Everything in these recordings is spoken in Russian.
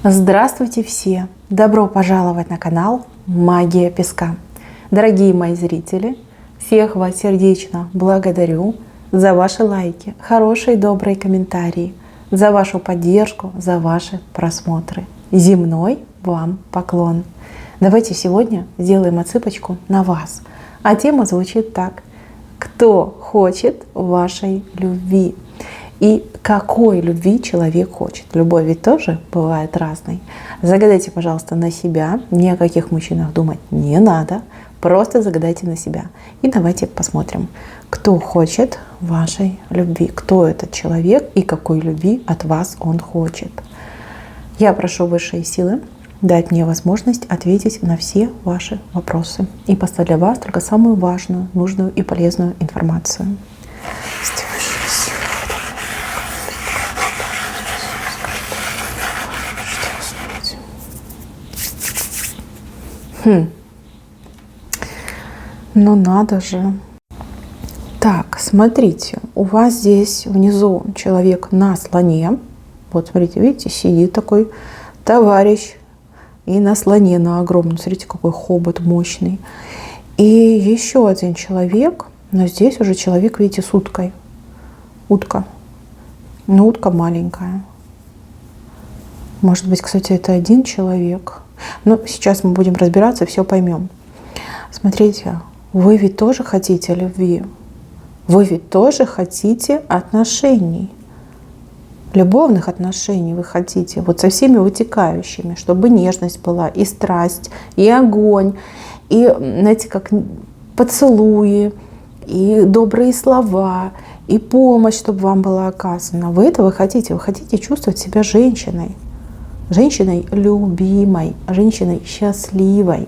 Здравствуйте все! Добро пожаловать на канал Магия Песка. Дорогие мои зрители, всех вас сердечно благодарю за ваши лайки, хорошие добрые комментарии, за вашу поддержку, за ваши просмотры. Земной вам поклон! Давайте сегодня сделаем отсыпочку на вас. А тема звучит так: кто хочет вашей любви? И какой любви человек хочет? Любовь ведь тоже бывает разной. Загадайте, пожалуйста, на себя. Ни о каких мужчинах думать не надо. Просто загадайте на себя. И давайте посмотрим, кто хочет вашей любви. Кто этот человек и какой любви от вас он хочет. Я прошу высшие силы дать мне возможность ответить на все ваши вопросы. И поставить для вас только самую важную, нужную и полезную информацию. Ну надо же. Так, смотрите, у вас здесь внизу человек на слоне. Вот смотрите, видите, сидит такой товарищ и на слоне, на огромном. Смотрите, какой хобот мощный. И еще один человек, но здесь уже человек, видите, с уткой. Утка. Но утка маленькая. Может быть, кстати, это один человек. Но сейчас мы будем разбираться, все поймем. Смотрите, вы ведь тоже хотите любви. Вы ведь тоже хотите отношений. Любовных отношений вы хотите. Вот со всеми вытекающими. Чтобы нежность была, и страсть, и огонь, и, знаете, как поцелуи, и добрые слова, и помощь, чтобы вам была оказана. Вы этого хотите. Вы хотите чувствовать себя женщиной. Женщиной любимой, женщиной счастливой,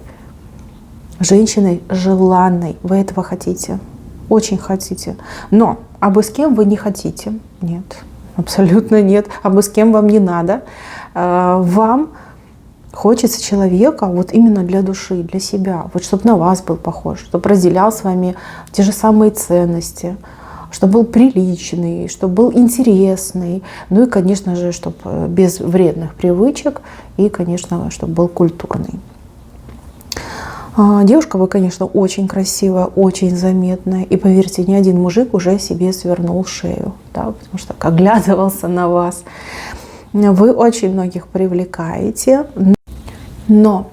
женщиной желанной. Вы этого хотите, очень хотите. Но а бы с кем вы не хотите? Нет, абсолютно нет. А бы с кем вам не надо. Вам хочется человека вот именно для души, для себя. Вот чтобы на вас был похож, чтобы разделял с вами те же самые ценности, чтобы был приличный, чтобы был интересный, ну и, конечно же, чтобы без вредных привычек, и, конечно, чтобы был культурный. Девушка вы, конечно, очень красивая, очень заметная, и, поверьте, ни один мужик уже себе свернул шею, да, потому что оглядывался на вас. Вы очень многих привлекаете, но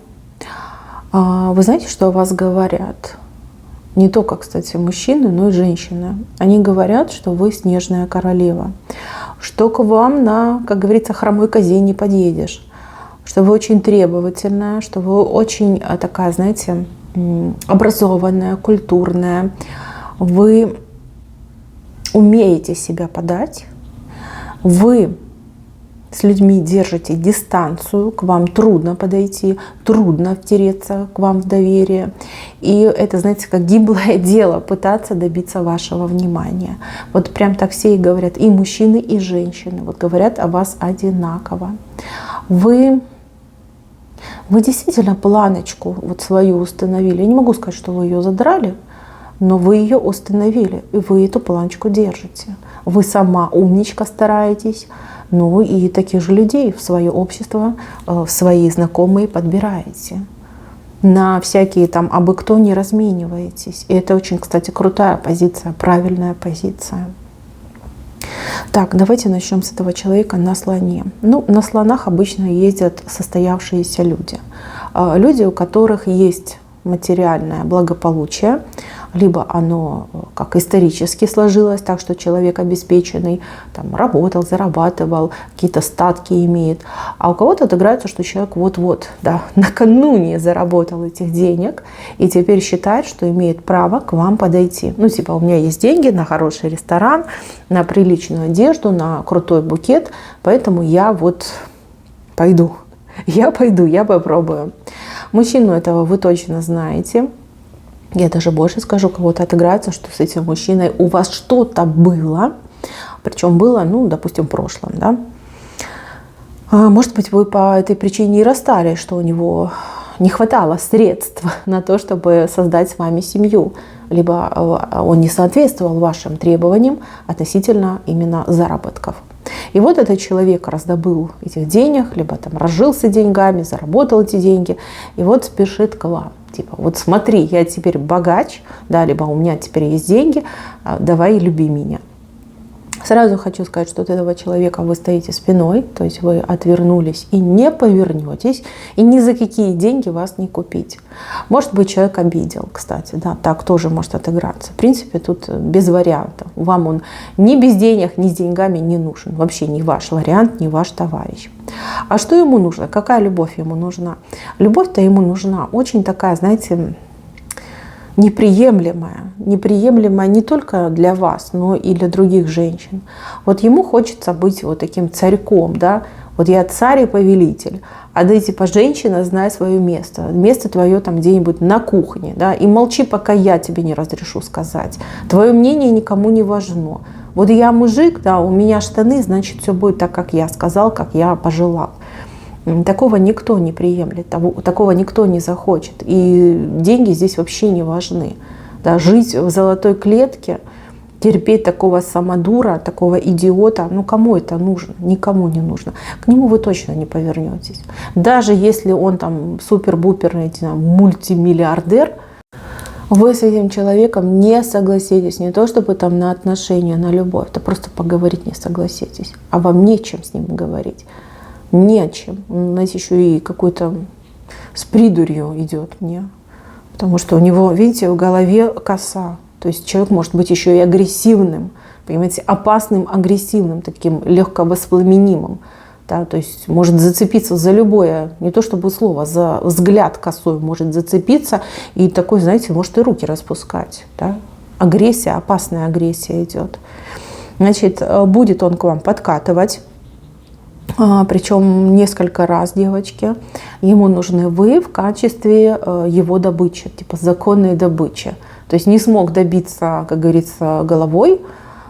вы знаете, что о вас говорят? Не только, кстати, мужчины, но и женщины. Они говорят, что вы снежная королева, что к вам на, как говорится, хромой козе не подъедешь, что вы очень требовательная, что вы очень такая, знаете, образованная, культурная. Вы умеете себя подать, вы с людьми держите дистанцию, к вам трудно подойти, трудно втереться к вам в доверие. И это, знаете, как гиблое дело пытаться добиться вашего внимания. Вот прям так все и говорят, и мужчины, и женщины. Вот говорят о вас одинаково. Вы действительно планочку вот свою установили. Я не могу сказать, что вы ее задрали, но вы ее установили, и вы эту планочку держите. Вы сама умничка стараетесь, ну и таких же людей в свое общество, в свои знакомые подбираете. На всякие там абы кто не размениваетесь. И это очень, кстати, крутая позиция, правильная позиция. Так, давайте начнем с этого человека на слоне. Ну, на слонах обычно ездят состоявшиеся люди. Люди, у которых есть материальное благополучие, либо оно как исторически сложилось, так что человек обеспеченный, там, работал, зарабатывал, какие-то статки имеет. А у кого-то отыграется, что человек вот-вот, да, накануне заработал этих денег и теперь считает, что имеет право к вам подойти. Ну, типа, у меня есть деньги на хороший ресторан, на приличную одежду, на крутой букет, поэтому я вот пойду. Я попробую. Мужчину этого вы точно знаете. Я даже больше скажу, кого-то отыграется, что с этим мужчиной у вас что-то было. Причем было, ну, допустим, в прошлом, да. Может быть, вы по этой причине и расстались, что у него не хватало средств на то, чтобы создать с вами семью. Либо он не соответствовал вашим требованиям относительно именно заработков. И вот этот человек раздобыл этих денег, либо там разжился деньгами, заработал эти деньги, и вот спешит к вам. Типа, вот смотри, я теперь богач, да, либо у меня теперь есть деньги, давай люби меня. Сразу хочу сказать, что от этого человека вы стоите спиной, то есть вы отвернулись и не повернетесь, и ни за какие деньги вас не купить. Может быть, человек обидел, кстати, да, так тоже может отыграться. В принципе, тут без вариантов. Вам он ни без денег, ни с деньгами не нужен. Вообще не ваш вариант, не ваш товарищ. А что ему нужно? Какая любовь ему нужна? Любовь-то ему нужна очень такая, знаете, неприемлемая не только для вас, но и для других женщин. Вот ему хочется быть вот таким царьком, да, вот я царь и повелитель, а ты типа женщина, знай свое место. Место твое там где-нибудь на кухне, да, и молчи, пока я тебе не разрешу сказать. Твое мнение никому не важно. Вот я мужик, да, у меня штаны, значит, все будет так, как я сказал, как я пожелал. Такого никто не приемлет, такого никто не захочет. И деньги здесь вообще не важны. Да, жить в золотой клетке, терпеть такого самодура, такого идиота, ну кому это нужно? Никому не нужно. К нему вы точно не повернетесь. Даже если он там супер-бупер, мультимиллиардер, вы с этим человеком не согласитесь. Не то чтобы там на отношения, на любовь, это просто поговорить не согласитесь. А вам нечем с ним говорить. Не о чем. Знаете, еще и какой-то с придурью идет мне. Потому что у него, видите, в голове коса. То есть человек может быть еще и агрессивным. Понимаете, опасным, агрессивным, таким легковоспламенимым. Да, то есть может зацепиться за любое, не то чтобы слово, за взгляд косой может зацепиться. И такой, знаете, может и руки распускать. Да? Агрессия, опасная агрессия идет. Значит, будет он к вам подкатывать. Причем несколько раз, девочки. Ему нужны вы в качестве его добычи, типа законной добычи. То есть не смог добиться, как говорится, головой,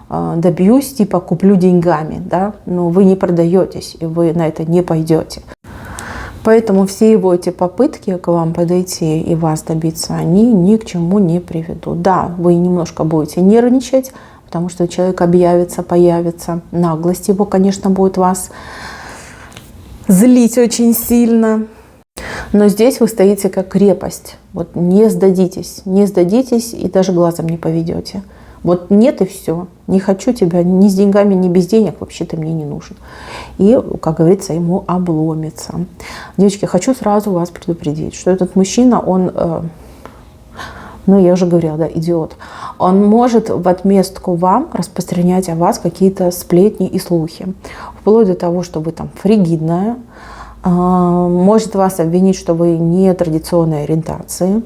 добьюсь, типа куплю деньгами, да? Но вы не продаетесь, и вы на это не пойдете. Поэтому все его эти попытки к вам подойти и вас добиться, они ни к чему не приведут. Да, вы немножко будете нервничать, потому что человек объявится, появится. Наглость его, конечно, будет вас злить очень сильно. Но здесь вы стоите как крепость. Вот не сдадитесь и даже глазом не поведете. Вот нет и все. Не хочу тебя ни с деньгами, ни без денег, вообще ты мне не нужен. И, как говорится, ему обломится. Девочки, хочу сразу вас предупредить, что этот мужчина, он... Ну, я уже говорила, да, идиот. Он может в отместку вам распространять о вас какие-то сплетни и слухи. Вплоть до того, что вы там фригидная. Может вас обвинить, что вы не традиционной ориентации.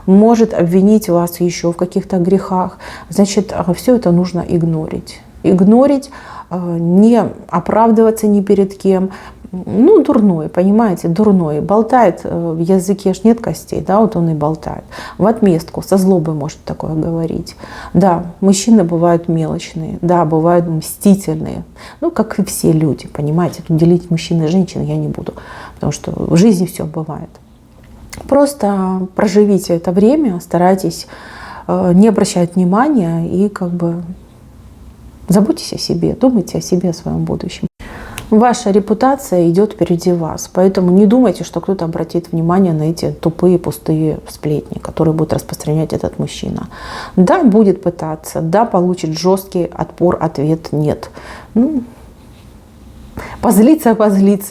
Может обвинить вас еще в каких-то грехах. Значит, все это нужно игнорить. Игнорить, не оправдываться ни перед кем. Ну, дурной, понимаете, дурной. Болтает, в языке ж нет костей, да, вот он и болтает. В отместку, со злобой может такое говорить. Да, мужчины бывают мелочные, да, бывают мстительные. Ну, как и все люди, понимаете. Тут делить мужчин и женщин я не буду, потому что в жизни все бывает. Просто проживите это время, старайтесь не обращать внимания и как бы заботьтесь о себе, думайте о себе, о своем будущем. Ваша репутация идет впереди вас, поэтому не думайте, что кто-то обратит внимание на эти тупые, пустые сплетни, которые будет распространять этот мужчина. Да, будет пытаться, да, получит жесткий отпор, ответ нет. Ну, позлится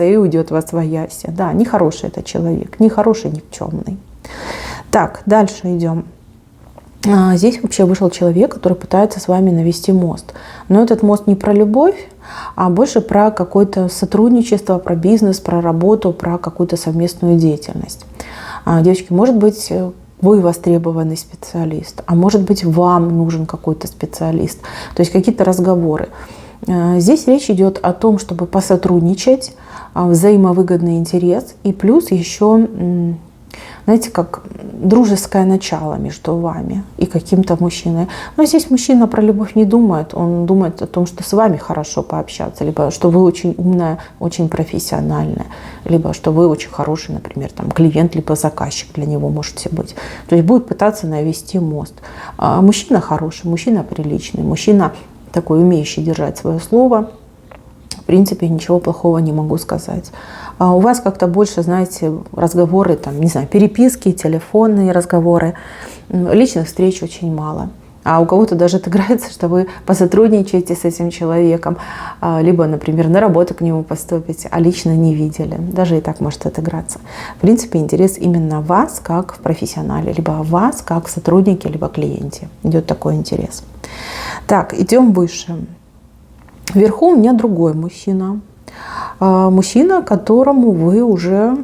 и уйдет во свояси. Да, нехороший это человек, нехороший, никчемный. Так, дальше идем. Здесь вообще вышел человек, который пытается с вами навести мост. Но этот мост не про любовь, а больше про какое-то сотрудничество, про бизнес, про работу, про какую-то совместную деятельность. Девочки, может быть, вы востребованный специалист, а может быть, вам нужен какой-то специалист. То есть какие-то разговоры. Здесь речь идет о том, чтобы посотрудничать, взаимовыгодный интерес и плюс еще... Знаете, как дружеское начало между вами и каким-то мужчиной. Но здесь мужчина про любовь не думает. Он думает о том, что с вами хорошо пообщаться, либо что вы очень умная, очень профессиональная, либо что вы очень хороший, например, там, клиент, либо заказчик для него можете быть. То есть будет пытаться навести мост. Мужчина хороший, мужчина приличный, мужчина такой, умеющий держать свое слово. В принципе, ничего плохого не могу сказать. У вас как-то больше, знаете, разговоры, там, не знаю, переписки, телефонные разговоры. Личных встреч очень мало. А у кого-то даже отыграется, что вы посотрудничаете с этим человеком, либо, например, на работу к нему поступите, а лично не видели. Даже и так может отыграться. В принципе, интерес именно в вас, как в профессионале, либо в вас, как в сотруднике, либо клиенте. Идет такой интерес. Так, идем выше. Вверху у меня другой мужчина. Мужчина, которому вы уже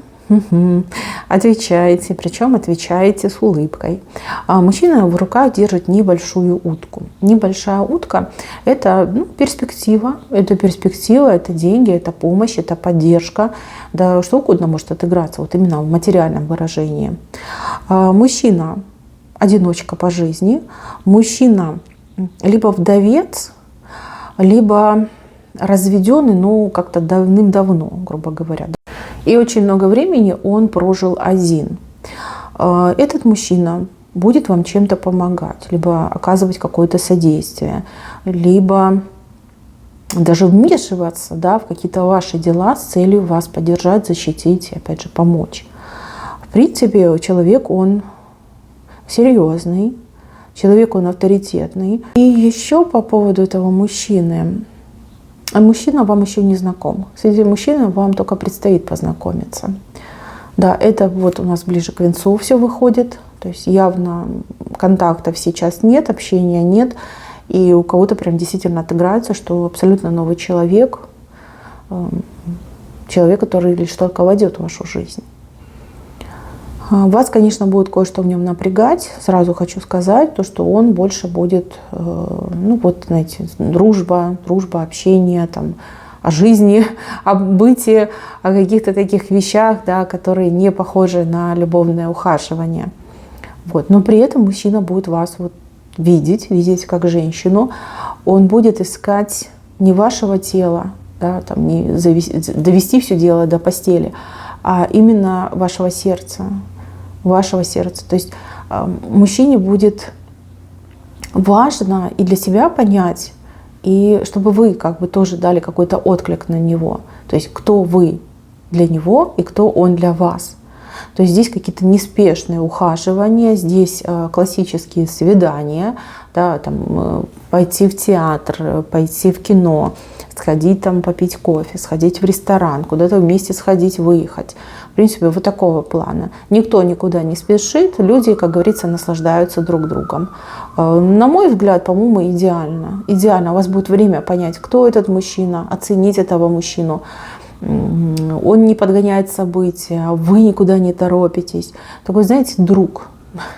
отвечаете, причем отвечаете с улыбкой. Мужчина в руках держит небольшую утку. Небольшая утка – это перспектива, это деньги, это помощь, это поддержка, да что угодно может отыграться, вот именно в материальном выражении. Мужчина – одиночка по жизни, мужчина либо вдовец, либо разведенный, но как-то давным-давно, грубо говоря. И очень много времени он прожил один. Этот мужчина будет вам чем-то помогать, либо оказывать какое-то содействие, либо даже вмешиваться, да, в какие-то ваши дела с целью вас поддержать, защитить и, опять же, помочь. В принципе, человек, он серьезный, человек, он авторитетный. И еще по поводу этого мужчины. Мужчина вам еще не знаком. С этим мужчиной вам только предстоит познакомиться. Да, это вот у нас ближе к венцу все выходит. То есть явно контактов сейчас нет, общения нет. И у кого-то прям действительно отыграется, что абсолютно новый человек. Человек, который лишь только войдет в вашу жизнь. Вас, конечно, будет кое-что в нем напрягать. Сразу хочу сказать, то, что он больше будет, вот, знаете, дружба, общение, там, о жизни, о быте, о каких-то таких вещах, да, которые не похожи на любовное ухаживание. Вот. Но при этом мужчина будет вас вот видеть как женщину. Он будет искать не вашего тела, да, там, не довести все дело до постели, а именно вашего сердца. То есть мужчине будет важно и для себя понять, и чтобы вы как бы тоже дали какой-то отклик на него. То есть кто вы для него и кто он для вас. То есть здесь какие-то неспешные ухаживания, здесь классические свидания, да, там, пойти в театр, пойти в кино, сходить там попить кофе, сходить в ресторан, куда-то вместе сходить, выехать. В принципе, вот такого плана. Никто никуда не спешит, люди, как говорится, наслаждаются друг другом. На мой взгляд, по-моему, идеально. Идеально. У вас будет время понять, кто этот мужчина, оценить этого мужчину. Он не подгоняет события, вы никуда не торопитесь. Такой, знаете,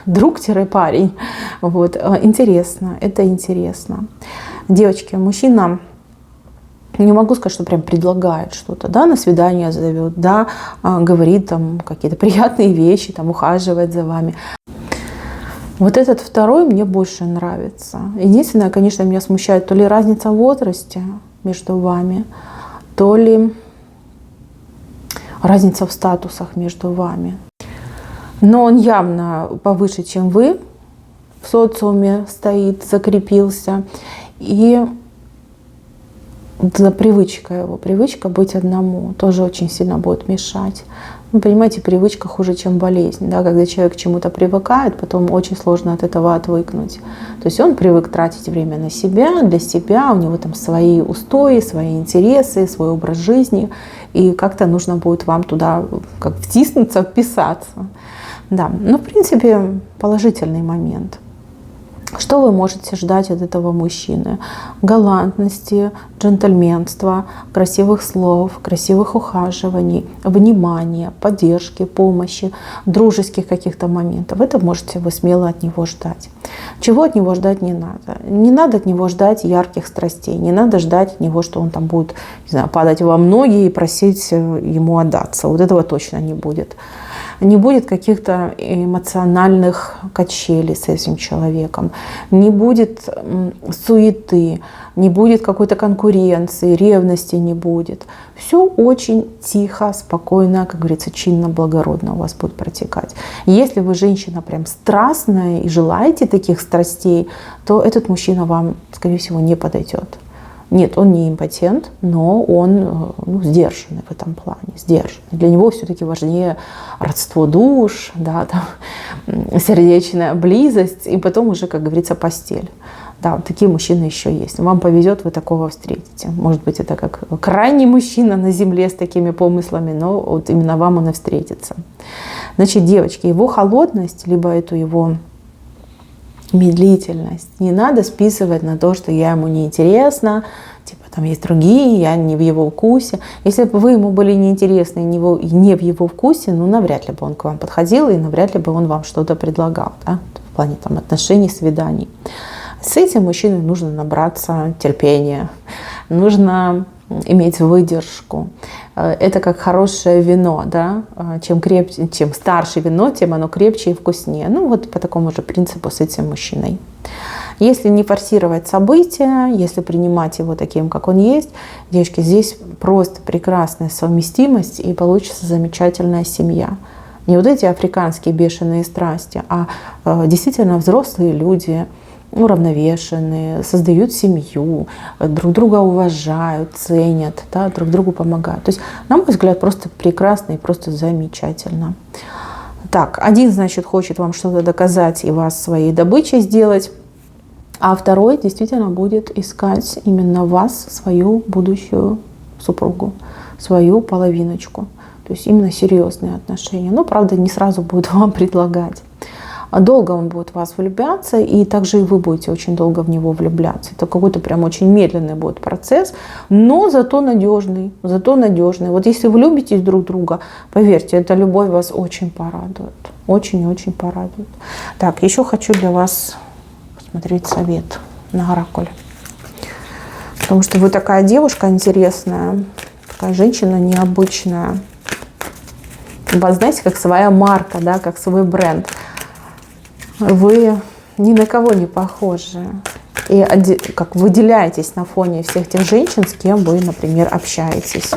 друг-парень. Вот. Интересно, это интересно. Девочки, мужчина, не могу сказать, что прям предлагает что-то, да, на свидание зовет, да, говорит там какие-то приятные вещи, там ухаживает за вами. Вот этот второй мне больше нравится. Единственное, конечно, меня смущает то ли разница в возрасте между вами, то ли разница в статусах между вами. Но он явно повыше, чем вы, в социуме стоит, закрепился. И привычка быть одному тоже очень сильно будет мешать. Вы понимаете, привычка хуже, чем болезнь. Да? Когда человек к чему-то привыкает, потом очень сложно от этого отвыкнуть. То есть он привык тратить время на себя, для себя, у него там свои устои, свои интересы, свой образ жизни. И как-то нужно будет вам туда как втиснуться, вписаться. Да, но в принципе положительный момент. Что вы можете ждать от этого мужчины? Галантности, джентльменства, красивых слов, красивых ухаживаний, внимания, поддержки, помощи, дружеских каких-то моментов. Это можете вы смело от него ждать. Чего от него ждать не надо? Не надо от него ждать ярких страстей, не надо ждать от него, что он там будет, не знаю, падать вам ноги и просить ему отдаться. Вот этого точно не будет. Не будет каких-то эмоциональных качелей с этим человеком, не будет суеты, не будет какой-то конкуренции, ревности не будет. Все очень тихо, спокойно, как говорится, чинно, благородно у вас будет протекать. Если вы женщина прям страстная и желаете таких страстей, то этот мужчина вам, скорее всего, не подойдет. Нет, он не импотент, но он сдержанный в этом плане, сдержанный. Для него все-таки важнее родство душ, да, там, сердечная близость, и потом уже, как говорится, постель. Да, вот такие мужчины еще есть. Вам повезет, вы такого встретите. Может быть, это как крайний мужчина на земле с такими помыслами, но вот именно вам он и встретится. Значит, девочки, его холодность, либо эту его медлительность не надо списывать на то, что я ему неинтересна, типа там есть другие, я не в его вкусе. Если бы вы ему были неинтересны и не в его вкусе, навряд ли бы он к вам подходил и навряд ли бы он вам что-то предлагал, да, в плане там отношений, свиданий. С этим мужчиной нужно набраться терпения, нужно иметь выдержку. Это как хорошее вино, да? Чем старше вино, тем оно крепче и вкуснее. Вот по такому же принципу с этим мужчиной. Если не форсировать события, если принимать его таким, как он есть, девочки, здесь просто прекрасная совместимость и получится замечательная семья. Не вот эти африканские бешеные страсти, а действительно взрослые люди, уравновешенные, создают семью, друг друга уважают, ценят, да, друг другу помогают. То есть, на мой взгляд, просто прекрасно и просто замечательно. Так, один, значит, хочет вам что-то доказать и вас своей добычей сделать, а второй действительно будет искать именно вас, свою будущую супругу, свою половиночку. То есть именно серьезные отношения. Но, правда, не сразу будет вам предлагать. Долго он будет в вас влюбляться, и также и вы будете очень долго в него влюбляться. Это какой-то прям очень медленный будет процесс, но зато надежный, зато надежный. Вот если влюбитесь друг в друга, поверьте, эта любовь вас очень порадует. Очень-очень порадует. Так, еще хочу для вас посмотреть совет на оракуле. Потому что вы такая девушка интересная, такая женщина необычная. У вас, знаете, как своя марка, да, как свой бренд. Вы ни на кого не похожи. И как выделяетесь на фоне всех тех женщин, с кем вы, например, общаетесь.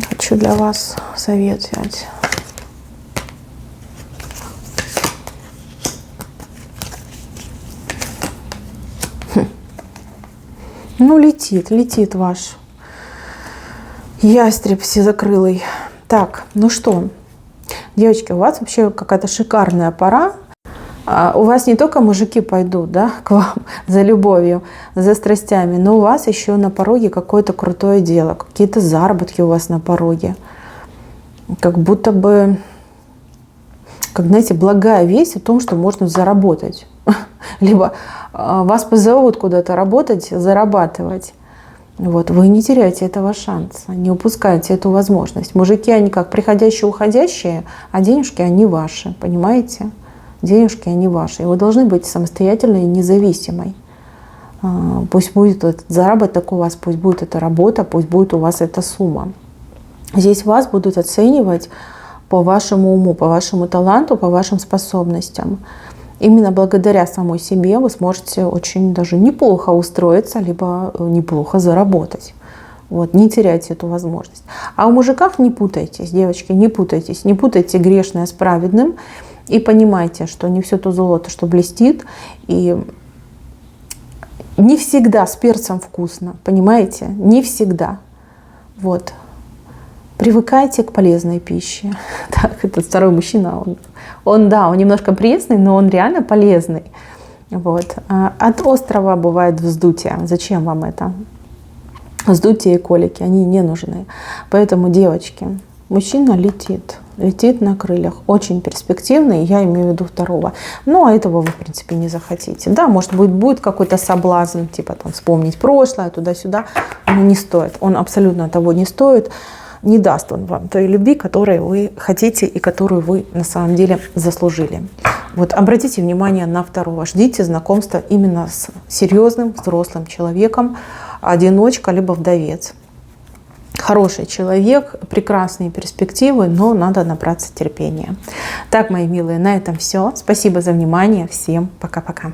Хочу для вас совет взять. Летит ваш ястреб всезакрылый. Так, что? Девочки, у вас вообще какая-то шикарная пора. У вас не только мужики пойдут, да, к вам за любовью, за страстями, но у вас еще на пороге какое-то крутое дело, какие-то заработки у вас на пороге. Как будто бы, как, знаете, благая весть о том, что можно заработать. Либо вас позовут куда-то работать, зарабатывать. Вы не теряйте этого шанса, не упускайте эту возможность. Мужики, они как приходящие, уходящие, а денежки, они ваши, понимаете? Денежки, они ваши. И вы должны быть самостоятельной и независимой. Пусть будет этот заработок у вас, пусть будет эта работа, пусть будет у вас эта сумма. Здесь вас будут оценивать по вашему уму, по вашему таланту, по вашим способностям. Именно благодаря самой себе вы сможете очень даже неплохо устроиться, либо неплохо заработать. Не теряйте эту возможность. А у мужиках не путайтесь, девочки, не путайтесь. Не путайте грешное с праведным. И понимайте, что не все то золото, что блестит. И не всегда с перцем вкусно, понимаете? Не всегда. Привыкайте к полезной пище. Так, этот второй мужчина, он немножко пресный, но он реально полезный. От острова бывает вздутие. Зачем вам это? Вздутие и колики, они не нужны. Поэтому, девочки, мужчина летит на крыльях. Очень перспективный, я имею в виду второго. А этого вы, в принципе, не захотите. Да, может быть, будет какой-то соблазн, типа там вспомнить прошлое, туда-сюда. Но не стоит. Он абсолютно того не стоит. Не даст он вам той любви, которой вы хотите и которую вы на самом деле заслужили. Обратите внимание на второго. Ждите знакомства именно с серьезным, взрослым человеком, одиночка либо вдовец. Хороший человек, прекрасные перспективы, но надо набраться терпения. Так, мои милые, на этом все. Спасибо за внимание. Всем пока-пока.